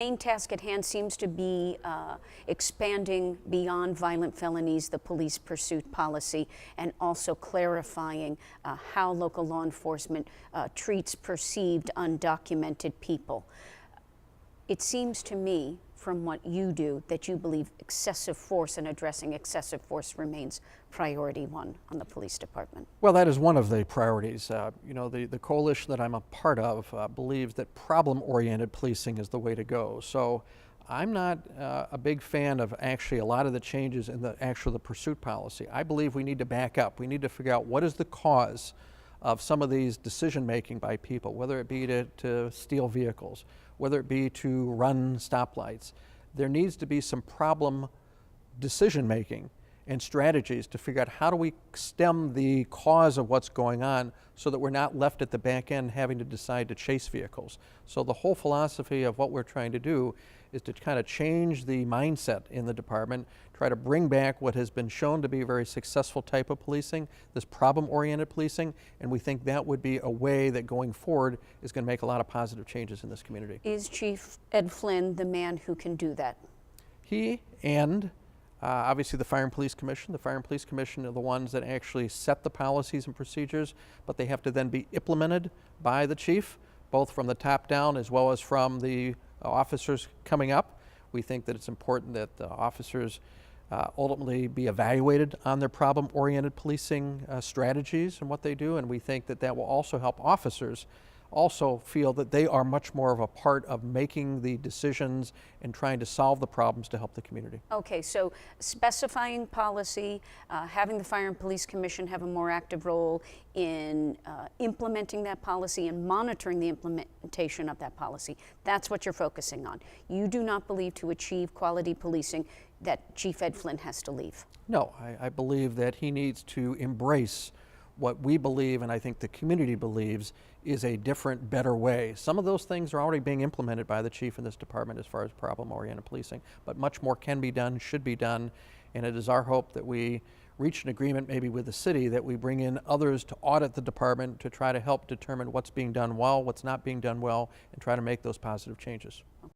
Main task at hand seems to be expanding beyond violent felonies the police pursuit policy, and also clarifying how local law enforcement treats perceived undocumented people. It seems to me, from what you do, that you believe excessive force and addressing excessive force remains priority one on the police department. Well, that is one of the priorities. The coalition that I'm a part of believes that problem-oriented policing is the way to go. So I'm not a big fan of actually a lot of the changes in the pursuit policy. I believe we need to back up. We need to figure out what is the cause of some of these decision-making by people, whether it be to steal vehicles, whether it be to run stoplights. There needs to be some problem decision-making and strategies to figure out how do we stem the cause of what's going on so that we're not left at the back end having to decide to chase vehicles. So the whole philosophy of what we're trying to do is to kind of change the mindset in the department, try to bring back what has been shown to be a very successful type of policing, this problem-oriented policing, and we think that would be a way that going forward is going to make a lot of positive changes in this community. Is Chief Ed Flynn the man who can do that? He and obviously the Fire and Police Commission. The Fire and Police Commission are the ones that actually set the policies and procedures, but they have to then be implemented by the chief, both from the top down as well as from the officers coming up. We think that it's important that the officers ultimately be evaluated on their problem-oriented policing strategies and what they do, and we think that that will also help officers also feel that they are much more of a part of making the decisions and trying to solve the problems to help the community. Okay, so specifying policy, having the Fire and Police Commission have a more active role in implementing that policy and monitoring the implementation of that policy. That's what you're focusing on. You do not believe to achieve quality policing that Chief Ed Flynn has to leave? No, I believe that he needs to embrace what we believe, and I think the community believes, is a different, better way. Some of those things are already being implemented by the chief in this department as far as problem-oriented policing, but much more can be done, should be done, and it is our hope that we reach an agreement maybe with the city that we bring in others to audit the department to try to help determine what's being done well, what's not being done well, and try to make those positive changes.